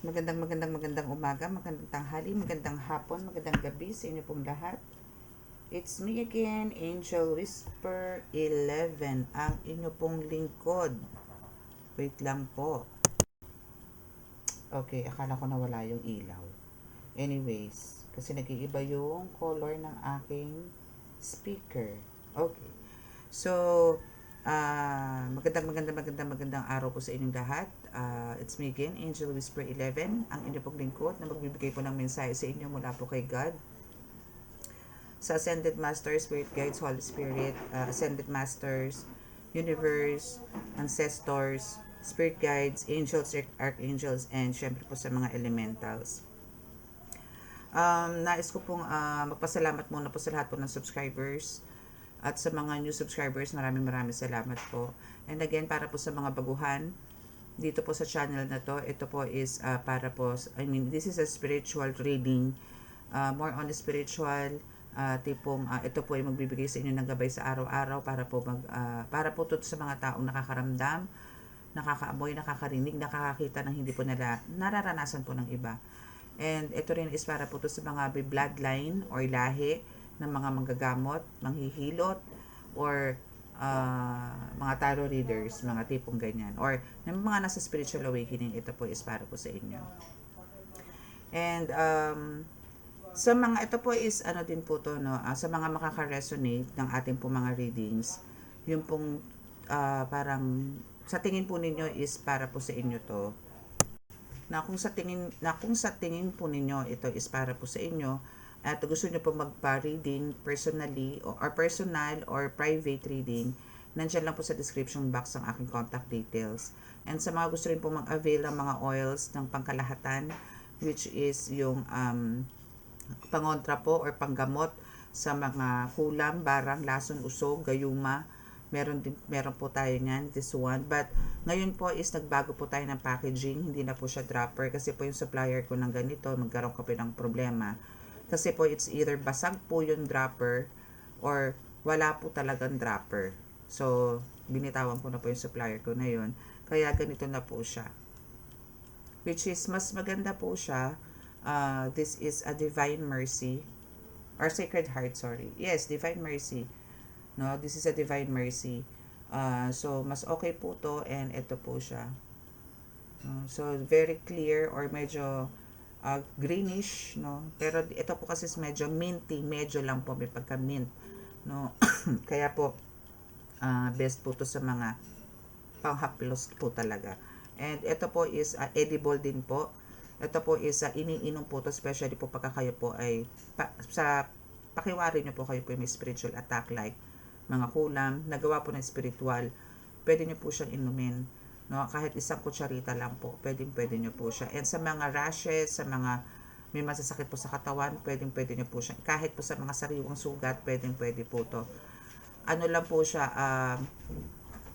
Magandang umaga, magandang tanghali, magandang hapon, magandang gabi sa inyo pong lahat. It's me again, Angel Whisper 11, ang inyo pong lingkod. Wait lang po. Okay, akala ko nawala yung ilaw. Anyways, kasi nag-iiba yung color ng aking speaker. Okay. So, magandang araw po sa inyong lahat. It's me again, Angel Whisper 11, ang inyong pong lingkod na magbibigay po ng mensahe sa inyo mula po kay God, sa Ascended Masters, Spirit Guides, Holy Spirit, Ascended Masters, Universe, Ancestors, Spirit Guides, Angels, Archangels, and syempre po sa mga Elementals. Nais ko pong magpasalamat muna po sa lahat po ng subscribers at sa mga new subscribers, maraming salamat po. And again, para po sa mga baguhan dito po sa channel na to, ito po is para po, this is a spiritual reading, more on the spiritual tipong ito po ay magbibigay sa inyo ng gabay sa araw-araw para po to sa mga taong nakakaramdam, nakakaamoy, nakakarinig, nakakakita ng hindi po nila nararanasan po ng iba. And ito rin is para po to sa mga bloodline or lahi ng mga manggagamot, manghihilot, or mga tarot readers, mga tipong ganyan. Or ng mga nasa spiritual awakening, ito po is para po sa inyo. And sa mga ito po is ano din po to, no, sa mga makaka-resonate ng ating po mga readings, yung pong parang sa tingin po ninyo is para po sa inyo to, na kung sa tingin po ninyo ito is para po sa inyo at gusto niyo po magpa-reading personally or personal or private reading, nandiyan lang po sa description box ang aking contact details. And sa mga gusto rin po mag-avail ng mga oils ng pangkalahatan, which is yung pangontra po or panggamot sa mga kulam, barang, lason, usog, gayuma, meron po tayo niyan, this one. But ngayon po is nagbago po tayo ng packaging, hindi na po siya dropper kasi po yung supplier ko ng ganito, magkaroon ko po ng problema. Kasi po it's either basag po yung dropper or wala po talagang dropper. So, binitawan ko na po yung supplier ko na yun. Kaya ganito na po siya. Which is, mas maganda po siya. This is a Divine Mercy or Sacred Heart, sorry. Yes, Divine Mercy. No, this is a Divine Mercy. So, mas okay po to and ito po siya. So, very clear or medyo greenish, no? Pero ito po kasi medyo minty, medyo lang po may pagka-mint, no? Kaya po, best po to sa mga panghaplos po talaga. And ito po is edible din po. Ito po is iniinom po to, especially po pagka kayo po ay sa pakiwari nyo po kayo po may spiritual attack like mga kulam, nagawa po ng spiritual, pwede nyo po siyang inumin. No, kahit isang kutsarita lang po, pwede nyo po siya. And sa mga rashes, sa mga may masasakit po sa katawan, pwede nyo po siya. Kahit po sa mga sariwang sugat, pwede po to. Ano lang po siya,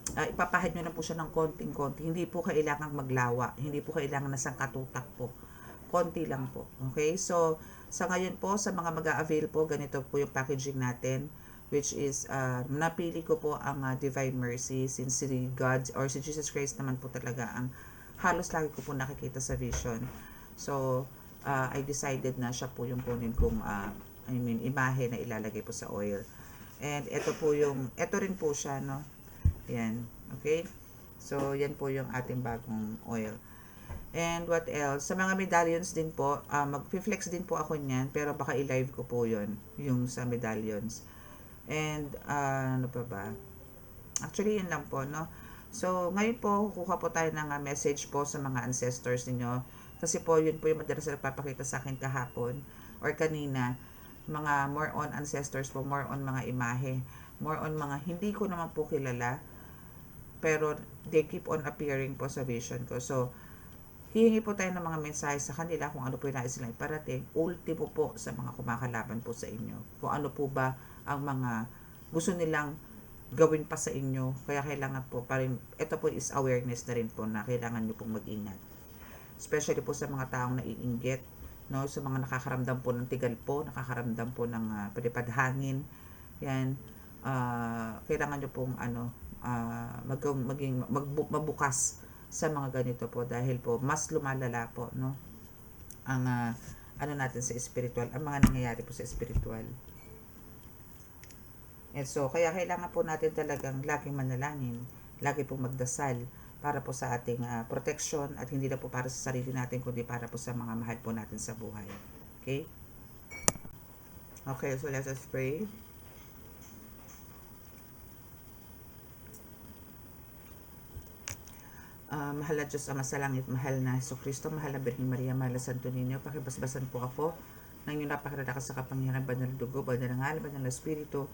ipapahid nyo lang po siya ng konting-konti. Hindi po kailangang maglawa. Hindi po kailangan na sangkatutak po. Konti lang po. Okay? So, sa ngayon po, sa mga mag-a-avail po, ganito po yung packaging natin, which is napili ko po ang Divine Mercy since si God or si Jesus Christ naman po talaga ang halos lagi ko po nakikita sa vision. So I decided na siya po yung kunin kong imahe na ilalagay po sa oil. And ito rin po siya, no, yan, okay. So yan po yung ating bagong oil. And what else? Sa mga medallions din po, mag-flex din po ako niyan, pero baka i-live ko po yon yung sa medallions. And ano pa ba? Actually, yun lang po, no? So, ngayon po, kukuha po tayo ng message po sa mga ancestors ninyo. Kasi po, yun po yung madalas na nagpapakita sa akin kahapon or kanina. Mga more on ancestors po, more on mga imahe. More on mga hindi ko naman po kilala. Pero, they keep on appearing po sa vision ko. So, hihingi po tayo ng mga mensahe sa kanila kung ano po yung nais silang iparating. Ultimo po sa mga kumakalaban po sa inyo. Kung ano po ba ang mga gusto nilang gawin pa sa inyo. Kaya kailangan po pa rin, ito po is awareness na rin po na kailangan nyo pong mag-ingat. Especially po sa mga taong naiinggit, no? Sa mga nakakaramdam po ng tigal po, nakakaramdam po ng palipad hangin. Yan. Kailangan nyo pong mabukas sa mga ganito po dahil po mas lumalala po, no, ang ano natin sa spiritual, ang mga nangyayari po sa spiritual. And so, kaya kailangan po natin talagang laging manalangin, lagi po magdasal para po sa ating protection at hindi na po para sa sarili natin kundi para po sa mga mahal po natin sa buhay. Okay? Okay, so let us pray. Mahal na Diyos Ama sa langit, mahal na Jesucristo, mahal na Birheng Maria, mahal na Santo Niño, pakibasbasan po ako ng inyong napakalalakas sa kapangyarihan, banal na dugo, banal na ngal, banal na espiritu,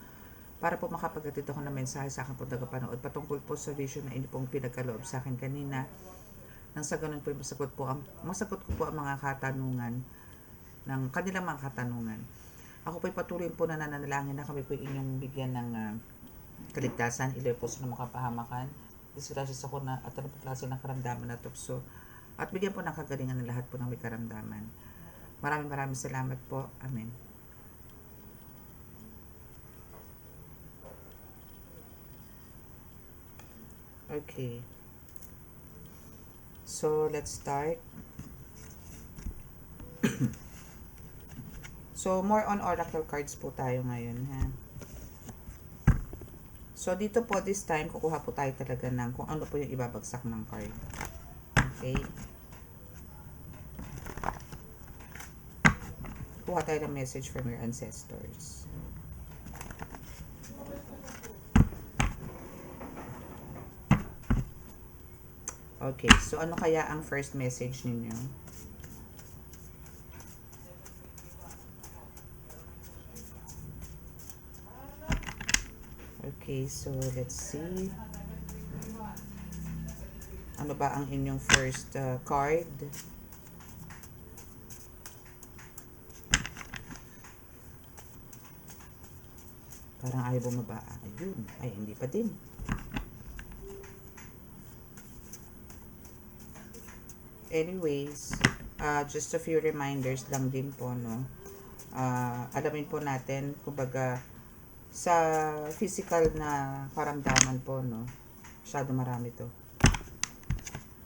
para po makapagatid ako ng mensahe sa akin po tagapanood patungkol po sa vision na inyo pong pinagkaloob sa akin kanina. Nang sa ganun po, masagot ko po ang mga katanungan ng kanilang mga katanungan. Ako po'y patuloy po na nananalangin na kami po inyong bigyan ng kaligtasan, ilayo po sa mga kapahamakan, disgrasya sa kuna at ano po klase ng karamdaman na tukso, at bigyan po ng kagalingan ng lahat po ng may karamdaman. Maraming salamat po. Amen. Okay. So, let's start. So, more on oracle cards po tayo ngayon, ha. So, dito po this time, kukuha po tayo talaga ng kung ano po yung ibabagsak ng card. Okay. Kuha tayo ng message from your ancestors. Okay, so ano kaya ang first message ninyo? Okay, so let's see. Ano ba ang inyong first card? Parang ayaw bumaba. Ayun. Ay, hindi pa din. Anyways, just a few reminders lang din po, no? Alamin po natin, kumbaga, sa physical na karamdaman po, no? Masyado marami to.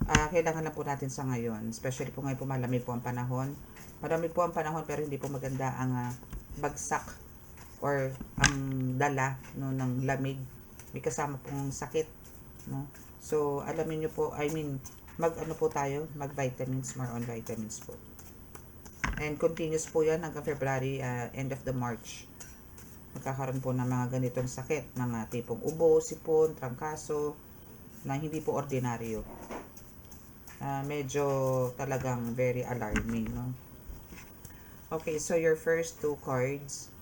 Kailangan lang po natin sa ngayon, especially po ngayon po malamig po ang panahon. Malamig po ang panahon pero hindi po maganda ang bagsak or ang dala, no, ng lamig. May kasama pong sakit, no? So, alamin nyo po, mag-ano po tayo, mag-vitamins, more on vitamins po. And continuous po yan hanggang February, end of the March. Magkakaroon po ng mga ganitong sakit, mga tipong ubo, sipon, trangkaso, na hindi po ordinaryo. Medyo talagang very alarming, no? Okay, so your first two cards.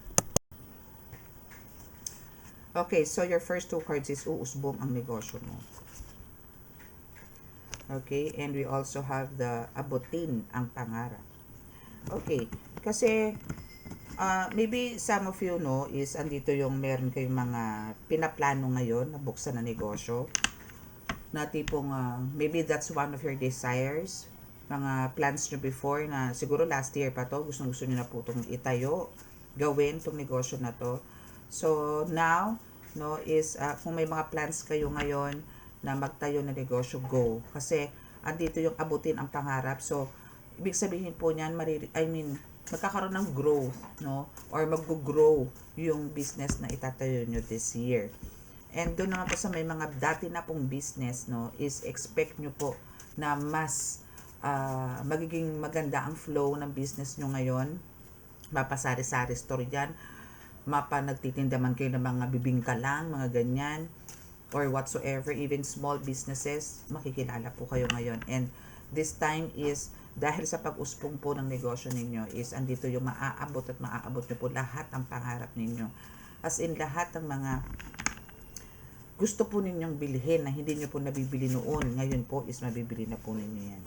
Okay, so your first two cards is uusbong ang negosyo mo. Okay, and we also have the abutin ang pangarap. Okay, kasi maybe some of you know is andito yung meron kayong mga pinaplano ngayon na buksan na negosyo. Na tipong maybe that's one of your desires. Mga plans nyo before na siguro last year pa to, gusto nyo na po itong itayo, gawin itong negosyo na to. So now, no, is kung may mga plans kayo ngayon na magtayo ng negosyo, go. Kasi andito yung abutin ang pangarap. So, ibig sabihin po niyan, magkakaroon ng growth, no? Or mag-grow yung business na itatayo nyo this year. And doon naman po sa may mga dati na pong business, no, is expect nyo po na mas magiging maganda ang flow ng business nyo ngayon. Mapasari-sari store yan. Nagtitinda man kayo ng mga bibingka lang, mga ganyan, or whatsoever, even small businesses, makikilala po kayo ngayon. And this time is, dahil sa pag-uspong po ng negosyo ninyo, is andito yung maaabot nyo po lahat ang pangarap ninyo. As in, lahat ng mga gusto po ninyong bilhin na hindi nyo po nabibili noon, ngayon po is mabibili na po ninyo yan.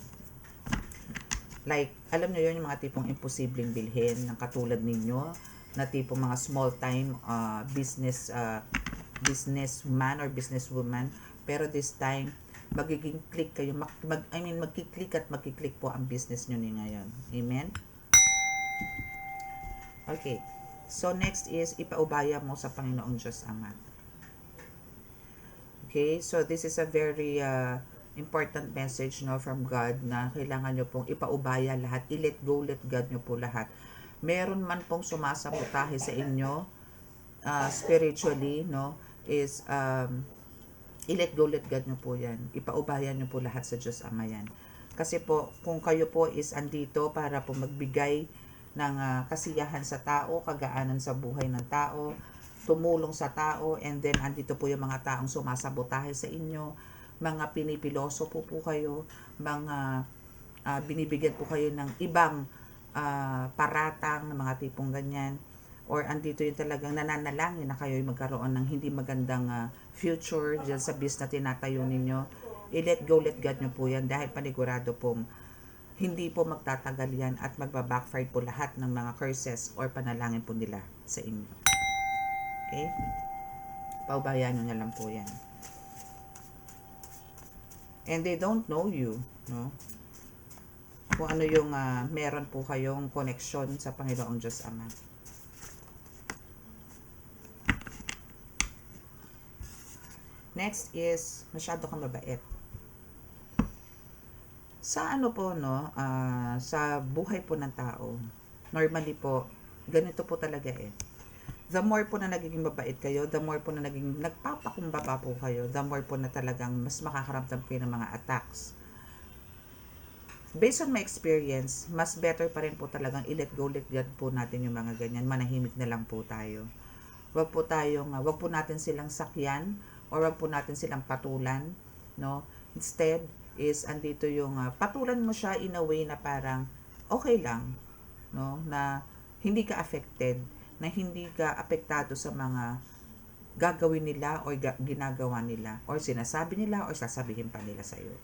Like, alam nyo yun, yung mga tipong imposibleng bilhin ng katulad ninyo, na tipong mga small time businessman or businesswoman, pero this time magiging click kayo, magki-click at magki-click po ang business nyo ni ngayon. Amen? Okay, so next is ipaubaya mo sa Panginoong Diyos Ama. Okay, so this is a very important message, no, from God na kailangan nyo pong ipaubaya lahat, i-let go, let God nyo po lahat. Meron man pong sumasabotahe sa inyo spiritually, no, is i-let go, let God nyo po yan. Ipaubayan nyo po lahat sa Diyos Ama yan. Kasi po, kung kayo po is andito para po magbigay ng kasiyahan sa tao, kagaanan sa buhay ng tao, tumulong sa tao, and then andito po yung mga taong sumasabotahe sa inyo, mga pinipiloso po kayo, mga binibigyan po kayo ng ibang paratang, ng mga tipong ganyan, or andito yung talagang nananalangin na kayo magkaroon ng hindi magandang future dyan sa business na tinatayo ninyo. I-let go, let God nyo po yan dahil panigurado pong hindi po magtatagal yan at magbabackfire po lahat ng mga curses or panalangin po nila sa inyo. Okay? Paubayan nyo na lang po yan. And they don't know you, no? Kung ano yung meron po kayong connection sa Panginoong Diyos Ama. Next is, masyado kang mabait. Sa ano po, no, sa buhay po ng tao, normally po, ganito po talaga eh. The more po na nagiging mabait kayo, the more po na naging nagpapakumbaba po kayo, the more po na talagang mas makakaramdam kayo ng mga attacks. Based on my experience, mas better pa rin po talagang i-let go, let God po natin yung mga ganyan. Manahimik na lang po tayo. Wag po natin silang sakyan, or wag po natin silang patulan, no? Instead is andito yung patulan mo siya in a way na parang okay lang, no? Na hindi ka affected, na hindi ka apektado sa mga gagawin nila or ginagawa nila or sinasabi nila or sasabihin pa nila sa iyo.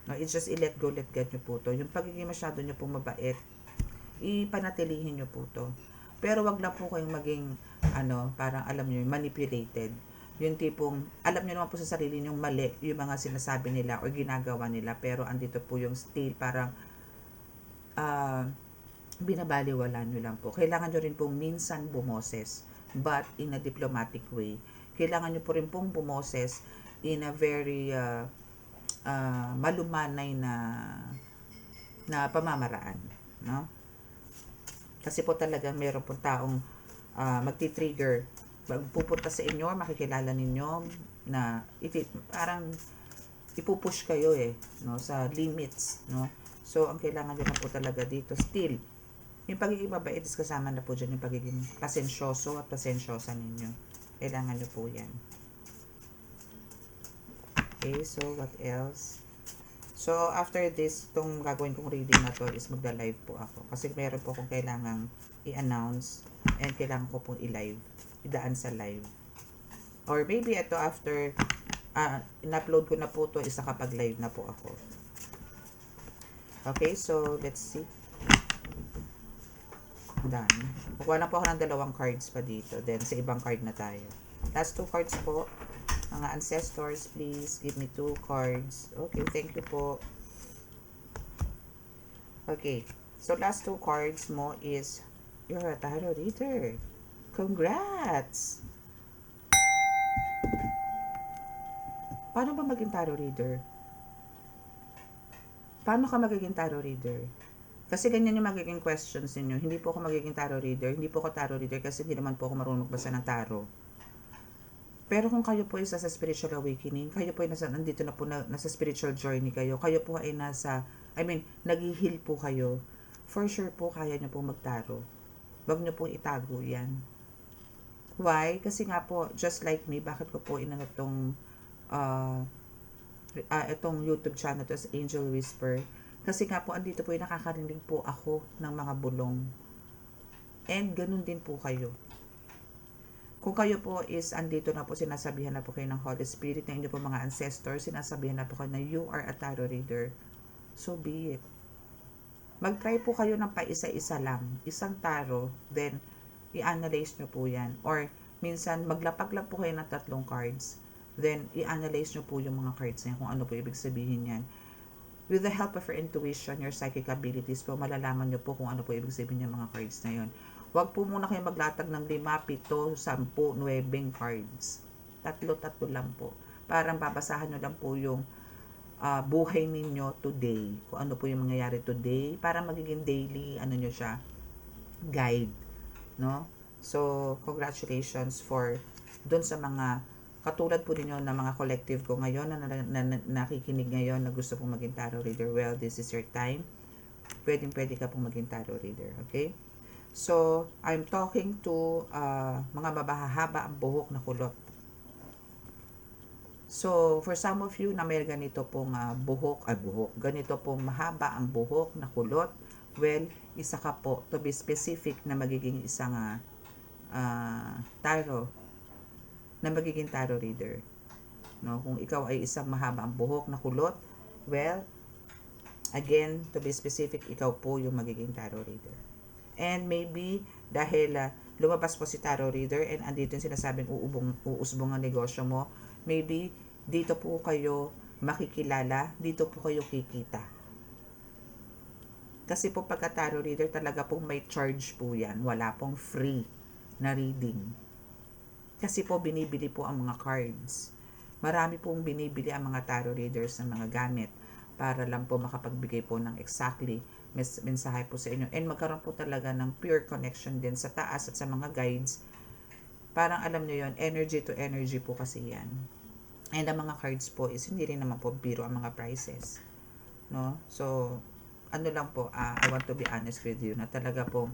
No, it's just i-let go, let God nyo po to. Yung pagiging masyado nyo pong mabait, ipanatilihin nyo po to. Pero wag lang po kayong maging parang alam nyo, manipulated. Yung tipong, alam nyo naman po sa sarili nyo mali yung mga sinasabi nila o ginagawa nila, pero andito po yung still parang binabaliwala nyo lang po. Kailangan nyo rin pong minsan bumoses, but in a diplomatic way. Kailangan nyo po rin pong bumoses in a very malumanay na pamamaraan, no? Kasi po talagang meron po taong magti-trigger, pupunta sa inyo, makikilala ninyo na parang ipupush kayo no, sa limits, no? So ang kailangan nyo na po talaga dito still yung pagiging mabait is kasama na po dyan yung pagiging pasensyoso at pasensyosa ninyo. Kailangan nyo po yan. Okay, so what else? So after this, itong gagawin kong reading na to is magda-live po ako. Kasi meron po akong kailangang i-announce and kailangan ko pong i-live. Idaan sa live. Or maybe ito after in-upload ko na po to, isa kapag live na po ako. Okay, so let's see. Done. Kukuha na po ako ng 2 cards pa dito. Then sa ibang card na tayo. Last 2 cards po. Mga ancestors, please give me 2 cards. Okay, thank you po. Okay, so last 2 cards mo is you're a tarot reader. Congrats! Paano ba maging tarot reader? Paano ka magiging tarot reader? Kasi ganyan yung magiging questions ninyo. Hindi po ako magiging tarot reader. Hindi po ako tarot reader kasi hindi naman po ako marunong magbasa ng tarot. Pero kung kayo po ay nasa spiritual awakening, kayo po ay nandito na po nasa spiritual journey kayo po ay nag-heal po kayo, for sure po kaya nyo po magtaro. Wag nyo po itago yan. Why? Kasi nga po, just like me, bakit ko po inano itong YouTube channel to as Angel Whisper? Kasi nga po, andito po yung nakakarinig po ako ng mga bulong. And ganun din po kayo. Kung kayo po is andito na po, sinasabihan na po kayo ng Holy Spirit, na inyo po mga ancestors, sinasabihan na po kayo na you are a tarot reader, so be it. Mag-try po kayo ng paisa-isa lang, isang tarot, then i-analyze nyo po yan. Or minsan, maglapag lang po kayo ng 3 cards, then i-analyze nyo po yung mga cards na yan, kung ano po ibig sabihin yan. With the help of your intuition, your psychic abilities po, malalaman nyo po kung ano po ibig sabihin yung mga cards na yon. Huwag po muna kayo maglatag ng 5, 7, 10, 9 cards. 3 lang po. Parang babasahan nyo lang po yung buhay ninyo today. Kung ano po yung mangyayari today, para magiging daily, ano nyo siya, guide, no? So, congratulations for dun sa mga katulad po ninyo na mga collective ko ngayon na nakikinig ngayon na gusto pong maging tarot reader. Well, this is your time. Pwede ka pong maging tarot reader, okay? So, I'm talking to mga mabahahaba ang buhok na kulot. So, for some of you na may ganito pong ganito pong mahaba ang buhok na kulot, well, isa ka po, to be specific, na magiging isang tarot, na magiging tarot reader. No? Kung ikaw ay isang mahaba ang buhok na kulot, well, again, to be specific, ikaw po yung magiging tarot reader. And maybe, dahil lumabas po si tarot reader and andito yung sinasabing uusbong ang negosyo mo, maybe dito po kayo makikilala, dito po kayo kikita. Kasi po pagka tarot reader, talaga pong may charge po yan. Wala pong free na reading. Kasi po binibili po ang mga cards. Marami pong binibili ang mga tarot readers ng mga gamit para lang po makapagbigay po ng exactly mensahe po sa inyo. And magkaroon po talaga ng pure connection din sa taas at sa mga guides. Parang alam nyo yon, energy to energy po kasi yan. And ang mga cards po is hindi rin naman po biro ang mga prices. No? So, ano lang po, I want to be honest with you na talaga po,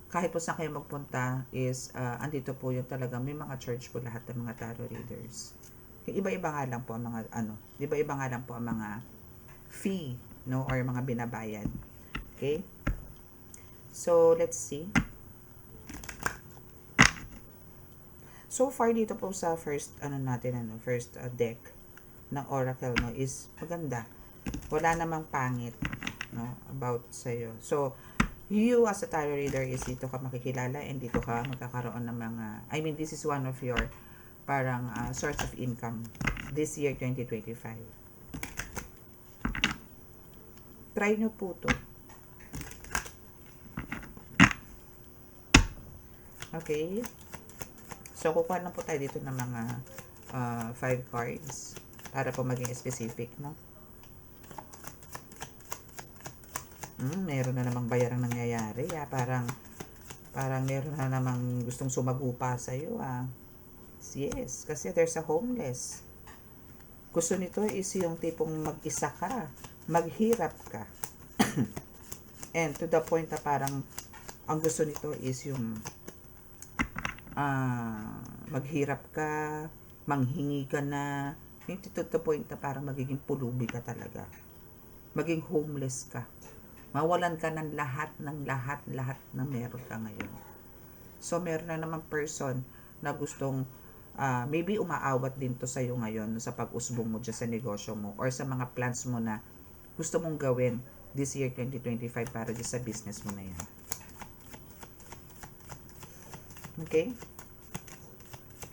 kahit po saan kayo magpunta is, andito po yung talaga, may mga charge po lahat ng mga tarot readers. Iba-iba nga lang po ang mga, iba-iba nga lang po ang mga fee, no, or mga binabayad. Okay? So, let's see. So far dito po sa first deck ng Oracle, no, is maganda. Wala namang pangit, no, about sa'yo. So, you as a tarot reader is dito ka makikilala and dito ka magkakaroon ng mga, this is one of your parang source of income this year 2025. Try nyo po to. Okay? So, kukuha lang po tayo dito ng mga 5 cards para po maging specific, no? Meron na namang bayarang nangyayari, Parang meron na namang gustong sumagupa sa'yo, Yes, kasi there's a homeless. Gusto nito is yung tipong mag-isa ka, maghirap ka. And to the point na parang ang gusto nito is yung maghirap ka, manghingi ka na, yung to the point na parang magiging pulubi ka talaga. Maging homeless ka. Mawalan ka ng lahat na meron ka ngayon. So, meron na naman person na gustong, maybe umaawat din to sa'yo ngayon sa pag-usbong mo dyan sa negosyo mo or sa mga plans mo na gusto mong gawin this year 2025 para dyan sa business mo na yan. Okay?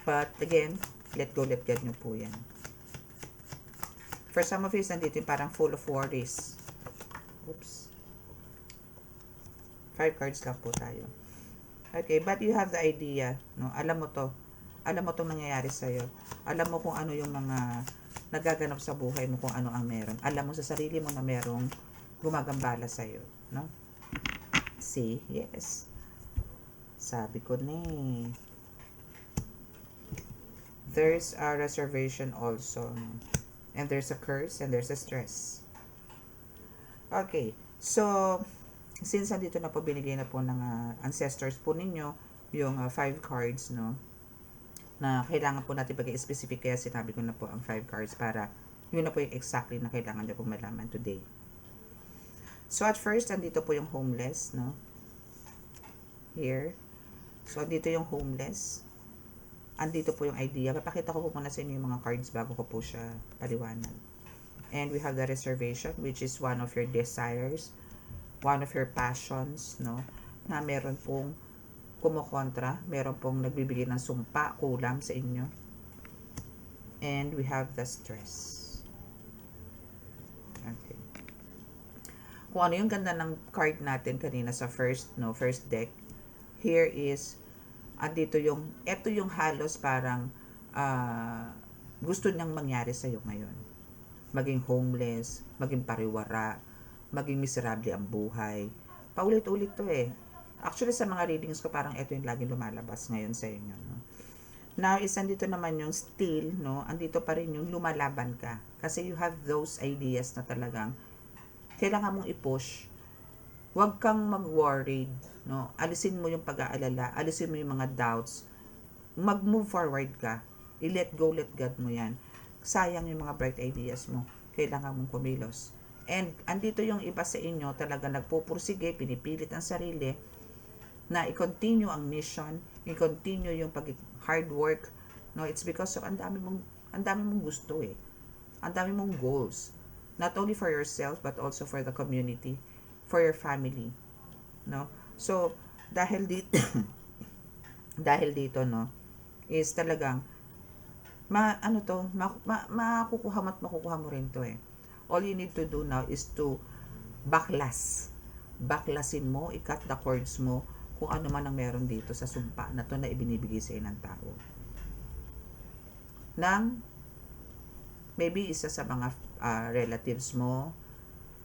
But again, let go, let God nyo po yan. For some of you, nandito yung parang full of worries. Oops. 5 cards lang po tayo. Okay, but you have the idea, no? Alam mo to. Alam mo itong nangyayari sa'yo. Alam mo kung ano yung mga nagaganap sa buhay mo, kung ano ang meron. Alam mo sa sarili mo na merong gumagambala sa'yo, no? See? Yes. Sabi ko na eh. There's a reservation also. And there's a curse and there's a stress. Okay. So, since nandito na po binigay na po ng ancestors po ninyo yung 5 cards, no? Na kailangan po natin pag-specific, kaya sinabi ko na po ang 5 cards para yun na po yung exactly na kailangan nyo po malaman today. So, at first, andito po yung homeless, no? Here. So, andito yung homeless. Andito po yung idea. Papakita ko po muna sa inyo yung mga cards bago ko po siya paliwanag. And we have the reservation, which is one of your desires, one of your passions, no? Na meron pong kumukontra, meron pong nagbibigay ng sumpa, kulam sa inyo. And we have the stress. Okay. Kung ano yung ganda ng card natin kanina sa first deck, here is, ito yung halos parang gusto niyang mangyari sa'yo ngayon. maging homeless, maging pariwara, maging miserable ang buhay. Paulit-ulit to eh. Actually, sa mga readings ko, parang ito yung laging lumalabas ngayon sa inyo. No? Now, is andito naman yung still, no? Andito pa rin yung lumalaban ka. Kasi you have those ideas na talagang kailangan mong i-push. Huwag kang mag-worried, no? Alisin mo yung pag-aalala, alisin mo yung mga doubts. Mag-move forward ka. I-let go, let God mo yan. Sayang yung mga bright ideas mo. Kailangan mong kumilos. And andito yung iba sa inyo talaga nagpupursige, pinipilit ang sarili na i-continue ang mission, i-continue yung hard work. No, it's because of ang dami mong gusto eh. Ang dami mong goals. Not only for yourself but also for the community, for your family. No? So, dahil dito dahil dito no, is talagang makukuha mo at makukuha mo rin to eh. All you need to do now is to baklasin mo, i-cut the cords mo kung ano man ang meron dito sa sumpa na to na ibinibigay sa ng tao. Nang maybe isa sa mga relatives mo,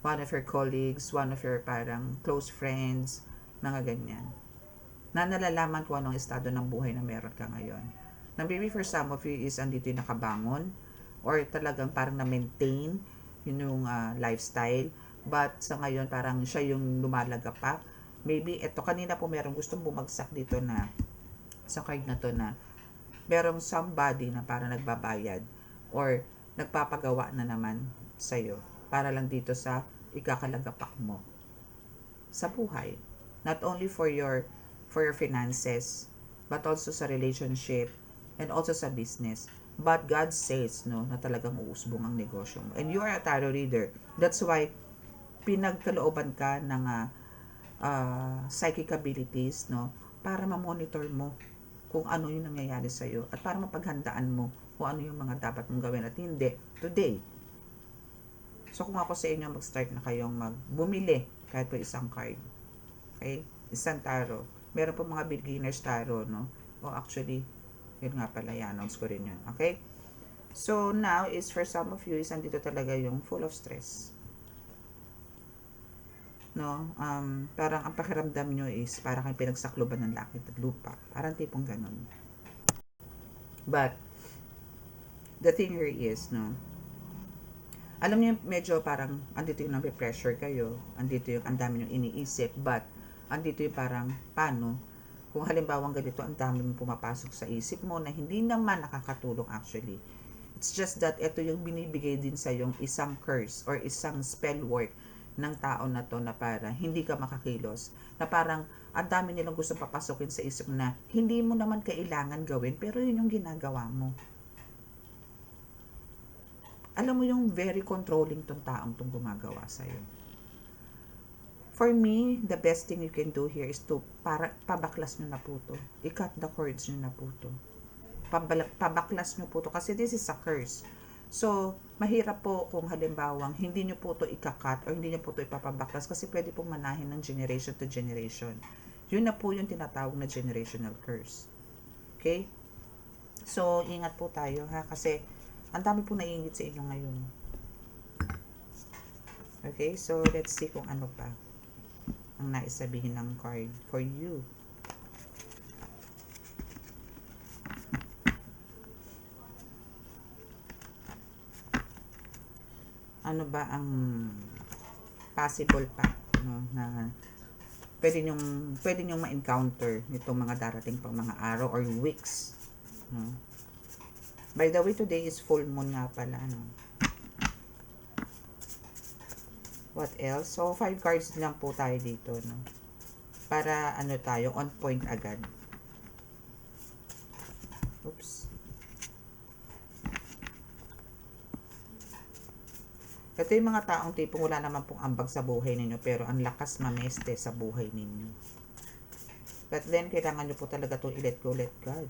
one of your colleagues, one of your parang close friends, mga ganyan. Na nalalaman kung anong estado ng buhay na meron ka ngayon. Na maybe for some of you is andito yung nakabangon or talagang parang na-maintain yung lifestyle, but sa ngayon parang siya yung lumalaga pa. Maybe eto kanina po merong gustong bumagsak dito na sa card na to na merong somebody na parang nagbabayad or nagpapagawa na naman sa'yo para lang dito sa ikakalagapak mo sa buhay. Not only for your finances, but also sa relationship and also sa business. But God says, no, na talagang uusbong ang negosyo mo. And you are a tarot reader. That's why pinagkalooban ka ng psychic abilities, no, para ma-monitor mo kung ano yung nangyayari sa'yo at para mapaghandaan mo kung ano yung mga dapat mong gawin at hindi today. So, kung ako sa inyo, mag-start na kayong bumili kahit po isang card. Okay? Isang tarot. Meron po mga beginners tarot, no? O actually, yun nga pala, i-announce ko rin yun. Okay? So, now is for some of you, is andito talaga yung full of stress. No? Parang ang pakiramdam nyo is parang kayo pinagsakloban ng langit at lupa. Parang tipong ganun. But, the thing here is, no? Alam niyo, medyo parang andito yung nape-pressure kayo, andito yung ang dami yung iniisip, but andito yung parang paano kung halimbawa ganito ang dami mong pumapasok sa isip mo na hindi naman nakakatulong actually. It's just that ito yung binibigay din sa yung isang curse or isang spell work ng tao na to na para hindi ka makakilos. Na parang ang dami nilang gusto papasokin sa isip na hindi mo naman kailangan gawin pero yun yung ginagawa mo. Alam mo yung very controlling tong taong tong gumagawa sa'yo. For me, the best thing you can do here is to pabaklas nyo na po to. I-cut the cords nyo na po to. Pabaklas nyo po to kasi this is a curse. So, mahirap po kung halimbawang hindi nyo po to ikakat or hindi nyo po to ipapabaklas kasi pwede pong manahin ng generation to generation. Yun na po yung tinatawag na generational curse. Okay? So, ingat po tayo ha kasi ang dami po naiingit sa inyo ngayon. Okay? So, let's see kung ano pa ang naisabihin ng card for you. Ano ba ang possible pa, no, na pwede nyong ma-encounter nitong mga darating pang mga araw or weeks, no? By the way, today is full moon nga pala, no? What else? So, 5 cards lang po tayo dito, no? Para ano tayo, on point agad. Oops. Ito yung mga taong tipong wala naman pong ambag sa buhay ninyo pero ang lakas mameste sa buhay ninyo. But then, kailangan nyo po talaga itong i-let go, let God.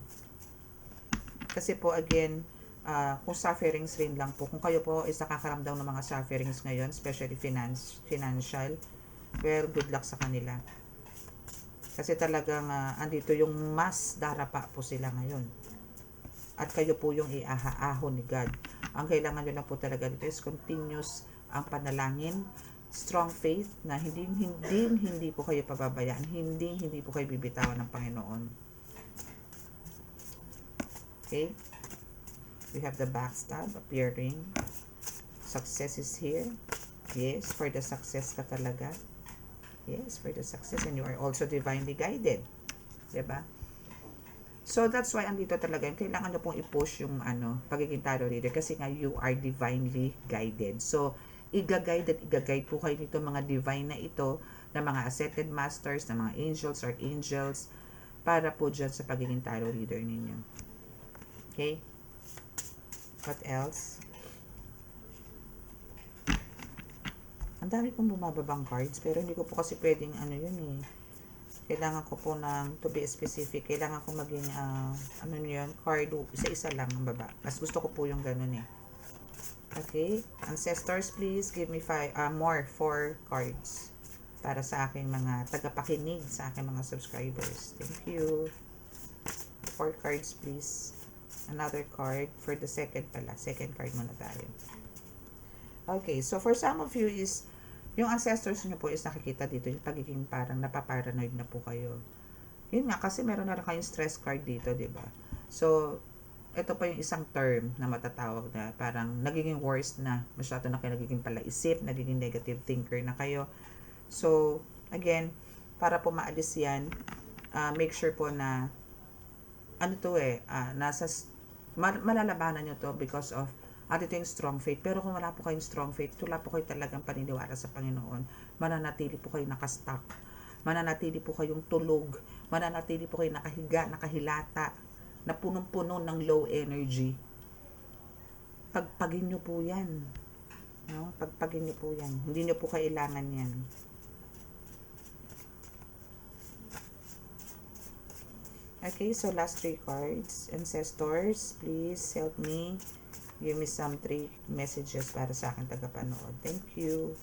Kasi po, again, kung sufferings rin lang po, kung kayo po is nakakaramdam ng mga sufferings ngayon, especially financial, well, good luck sa kanila. Kasi talagang andito yung mas darapa po sila ngayon. at kayo po yung iaahon ni God. Ang kailangan nyo lang po talaga dito is continuous ang panalangin, strong faith na hindi po kayo pababayaan, hindi po kayo bibitawan ng Panginoon. Okay? We have the backstab appearing. Success is here. Yes, for the success ka talaga. Yes, for the success, and you are also divinely guided. Diba? So, that's why andito talaga, kailangan nyo pong i-push yung pagiging tarot reader kasi nga you are divinely guided. So, i-guide po kayo nito mga divine na ito, na mga ascended masters, na mga angels or angels, para po dyan sa pagiging tarot reader ninyo. Okay? What else? Ang dami pong bumababang cards, pero hindi ko po kasi pwedeng yun eh. Kailangan ko po to be specific, kailangan ko maging, yun, card, isa-isa lang ang baba. Mas gusto ko po yung ganun eh. Okay? Ancestors, please give me 4 cards para sa aking mga tagapakinig, sa aking mga subscribers. Thank you. 4 cards, please. Another card for the second pala. Second card muna tayo. Okay, so for some of you is, yung ancestors nyo po is nakikita dito, yung pagiging parang napaparanoid na po kayo. Yun nga, kasi meron na rin kayong stress card dito, di ba? So, ito pa yung isang term na matatawag na parang nagiging worse na, masyado na kayo nagiging palaisip, nagiging negative thinker na kayo. So, again, para po maalis yan, make sure po na, malalabanan nyo to because of, ito yung strong faith. Pero kung wala po kayong strong faith, wala po kayo talagang paniniwala sa Panginoon, mananatili po kayo nakastuck, mananatili po kayong tulog, mananatili po kayo nakahiga, nakahilata, na punong-puno ng low energy. Pagpagin nyo po yan. No? Pagpagin nyo po yan. Hindi nyo po kailangan yan. Okay, so last 3 cards. Ancestors, please help me. Give me some 3 messages para sa akin tagapanood. Thank you.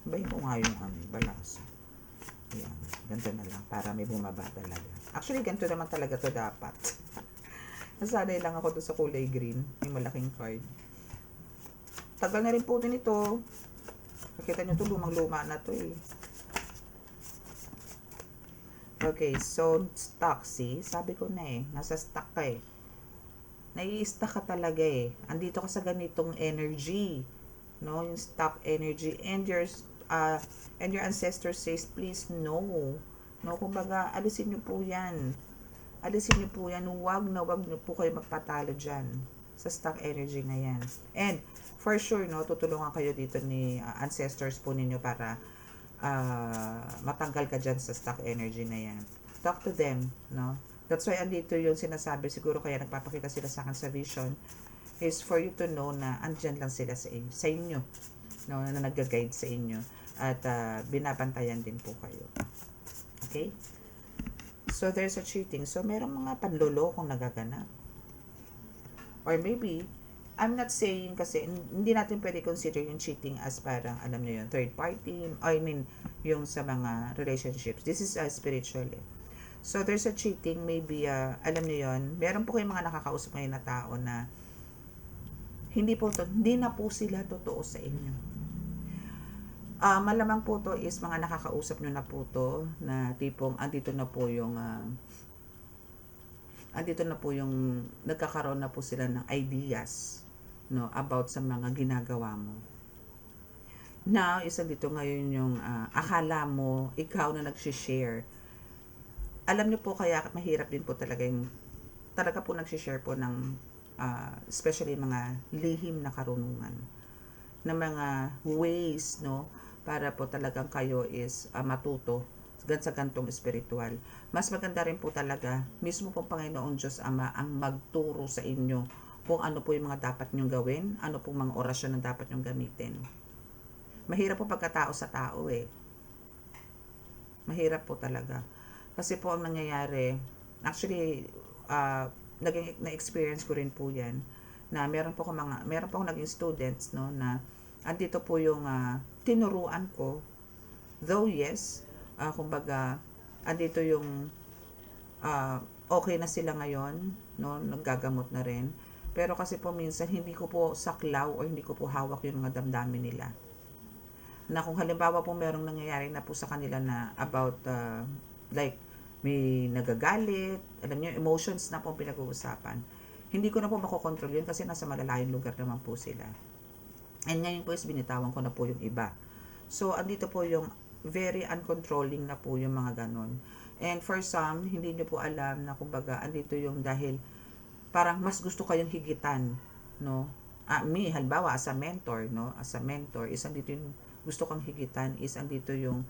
Bayin ko nga yung balance. Ayan, ganito na lang para may bumaba talaga. Actually, ganito naman talaga to dapat. Nasanay lang ako doon sa kulay green. May malaking card. Tagal na rin po din ito. Nakita nyo ito, lumang-luma na to eh. Okay, so stuck, see? Sabi ko na eh, nasa stuck ka eh. Nai-stuck ka talaga eh. Andito ka sa ganitong energy. No, yung stuck energy. And your ancestor says, please no. No, kumbaga, alisin nyo po yan. Alisin nyo po yan. Huwag nyo po kayo magpatalo dyan sa stuck energy na yan. And, for sure, no, tutulungan kayo dito ni ancestors po ninyo para matanggal ka dyan sa stuck energy na yan. Talk to them, no? That's why andito yung sinasabi, siguro kaya nagpapakita sila sa akin sa vision, is for you to know na andyan lang sila sa inyo, no, na nag-guide sa inyo. At binabantayan din po kayo. Okay? So, there's a cheating. So, merong mga panlolokong nagaganap. Or maybe, I'm not saying kasi, hindi natin pwede consider yung cheating as parang, alam nyo yun, third party, I mean, yung sa mga relationships. This is spiritual eh. So, there's a cheating, maybe, alam nyo yun, meron po kayong mga nakakausap ngayon na tao na, hindi na po sila totoo sa inyo. Malamang po to is mga nakakausap nyo na po to, na tipong, andito na po yung, nagkakaroon na po sila ng ideas, no, about sa mga ginagawa mo. Now, isa dito ngayon yung akala mo, ikaw na nag-share. Alam niyo po kaya mahirap din po talaga po nag-share po ng, especially mga lihim na karunungan, na mga ways, no, para po talagang kayo is matuto sa gantong espiritual. Mas maganda rin po talaga, mismo po Panginoon Diyos Ama ang magturo sa inyo kung ano po yung mga dapat nyong gawin, ano po mga orasyon na dapat nyong gamitin. Mahirap po pagkatao sa tao eh. Mahirap po talaga. Kasi po ang nangyayari, actually, na-experience ko rin po yan, na meron po akong naging students, no, na andito po yung tinuruan ko. Though yes, kumbaga, andito yung okay na sila ngayon, no? Naggagamot na rin. Pero kasi po minsan hindi ko po saklaw o hindi ko po hawak yung mga damdamin nila. Na kung halimbawa po merong nangyayari na po sa kanila na about like may nagagalit, alam niyo, emotions na po pinag-uusapan. Hindi ko na po makokontrol yun kasi nasa malalayong lugar naman po sila. And ngayon po is binitawan ko na po yung iba. So, andito po yung very uncontrolling na po yung mga ganon. And for some, hindi nyo po alam na kumbaga, andito yung dahil parang mas gusto kayong higitan, no? Me, halimbawa, as a mentor, no? As a mentor, is andito yung gusto kang higitan, is andito yung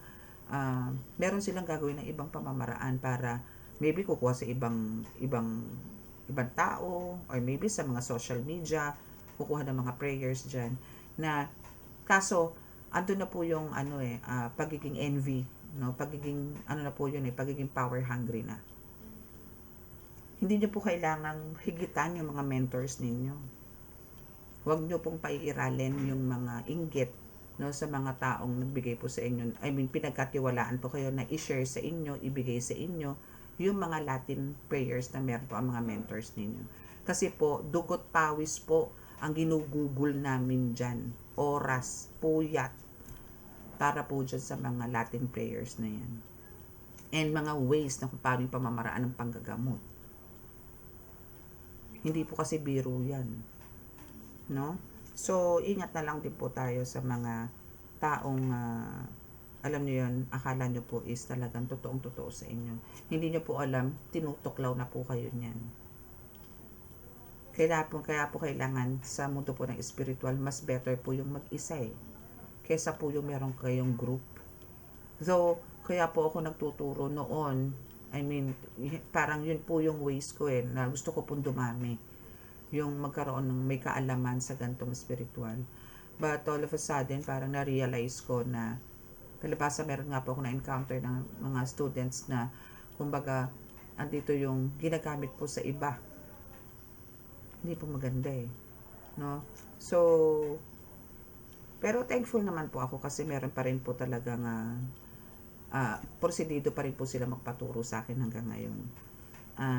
meron silang gagawin ng ibang pamamaraan para maybe kukuha sa ibang tao or maybe sa mga social media, kukuha ng mga prayers dyan na kaso ando na po yung pagiging envy, no, pagiging na po yun, pagiging power hungry na. Hindi niyo po kailangang higitan yung mga mentors ninyo. Huwag niyo pong paiiralin yung mga inggit, no, sa mga taong nagbigay po sa inyo. I mean, pinagkatiwalaan po kayo na i-share sa inyo, ibigay sa inyo yung mga Latin prayers na meron po ang mga mentors ninyo. Kasi po, dugot pawis po ang ginugugol namin dyan. Oras, puyat, para po dyan sa mga Latin prayers na yan. And mga ways na kung paano yung pamamaraan ng panggagamot. Hindi po kasi biro yan. No? So, ingat na lang din po tayo sa mga taong alam nyo yun, akala nyo po is talagang totoong-totoo sa inyo. Hindi nyo po alam, tinutuklaw na po kayo niyan. Kaya po kailangan sa mundo po ng spiritual, mas better po yung mag-isa kesa po yung meron kayong group. So, kaya po ako nagtuturo noon. I mean, parang yun po yung ways ko na gusto ko pong dumami. Yung magkaroon ng may kaalaman sa gantong spiritual. But all of a sudden, parang na-realize ko na kalabasa meron nga po ako na-encounter ng mga students na kumbaga, andito yung ginagamit po sa iba. Hindi po maganda no? So, pero thankful naman po ako kasi meron pa rin po talagang porsidido pa rin po sila magpaturo sa akin hanggang ngayon.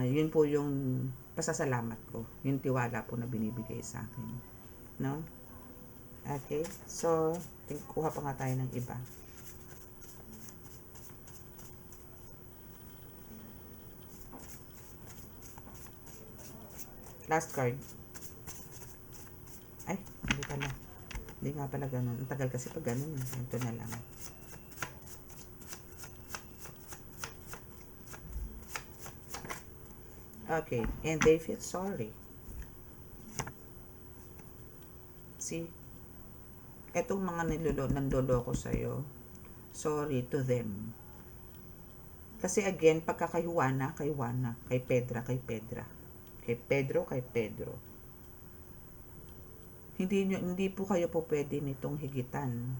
Yun po yung pasasalamat ko, yung tiwala po na binibigay sa akin, no? Okay, so kuha pa nga tayo ng iba. Last card. Ay, hindi pala. Hindi nga pala ganun. Ang tagal kasi pag ganun. Ito na lang. Okay, and they feel sorry. See? Etong mga nandoloko sa'yo, sorry to them. Kasi again, pagka kay Juana, kay Pedra, kay Pedro, hindi po kayo po pwede nitong higitan.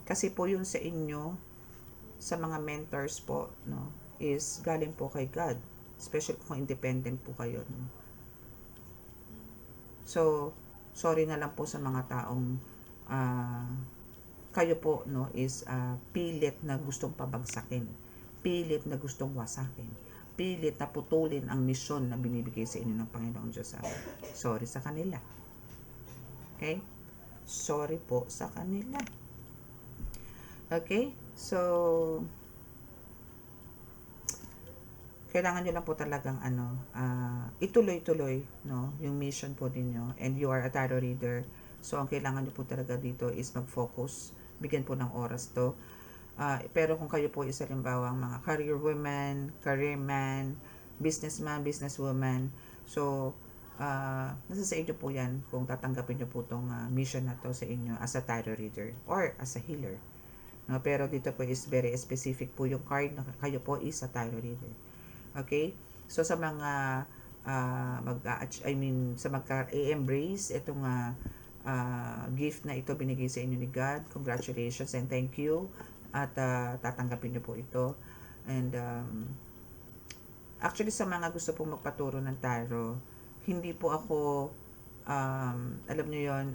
Kasi po yun sa inyo, sa mga mentors po, no, is galing po kay God. Especially kung independent po kayo, no. So, sorry na lang po sa mga taong kayo po, no, is pilit na gustong pabagsakin. Pilit na gustong wasakin. Pilit na putulin ang misyon na binibigay sa inyo ng Panginoong Diyos. Sorry sa kanila. Okay? Sorry po sa kanila. Okay? So, kailangan nyo lang po talagang ituloy-tuloy, no, yung mission po ninyo, and you are a tarot reader. So, ang kailangan nyo po talaga dito is mag-focus. Bigyan po ng oras to. Pero kung kayo po isa halimbawa mga career women, career man, businessman, businesswoman, so nasa sa inyo po yan kung tatanggapin nyo po itong mission na to sa inyo as a tarot reader or as a healer, no? Pero dito po is very specific po yung card na kayo po is a tarot reader. Okay, so sa mga sa magka-embrace itong gift na ito binigay sa inyo ni God, congratulations and thank you. At tatanggapin nyo po ito. And actually sa mga gusto pong magpaturo ng tarot, hindi po ako alam nyo yon,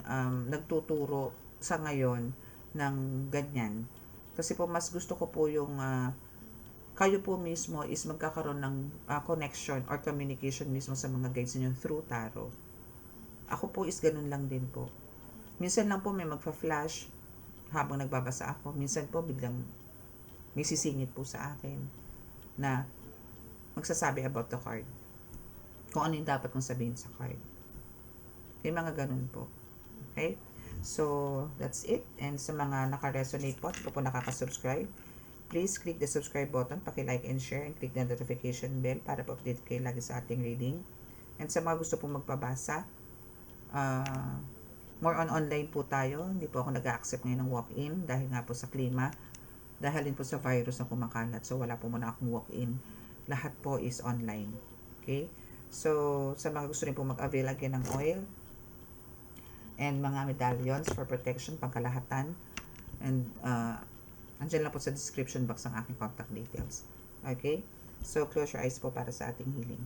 nagtuturo sa ngayon ng ganyan. Kasi po mas gusto ko po yung kayo po mismo is magkakaroon ng connection or communication mismo sa mga guides niyo through tarot. Ako po is ganun lang din po. Minsan lang po may magfa-flash habang nagbabasa ako. Minsan po biglang may sisingit po sa akin na magsasabi about the card. Kung ano yung dapat kong sabihin sa card. May mga ganun po. Okay? So, that's it. And sa mga naka-resonate po, at po nakaka-subscribe, please click the subscribe button, paki-like and share, and click the notification bell para po-update kayo lagi sa ating reading. And sa mga gusto pong magpabasa, more on online po tayo. Hindi po ako nag-accept ngayon ng walk-in dahil nga po sa klima. Dahil din po sa virus na kumakalat. So, wala po muna akong walk-in. Lahat po is online. Okay? So, sa mga gusto rin po mag-avail again ng oil and mga medallions for protection, pangkalahatan, and andyan lang po sa description box ang aking contact details. Okay? So, close your eyes po para sa ating healing.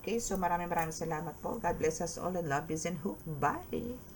Okay, so maraming salamat po. God bless us all and love is in hope. Bye!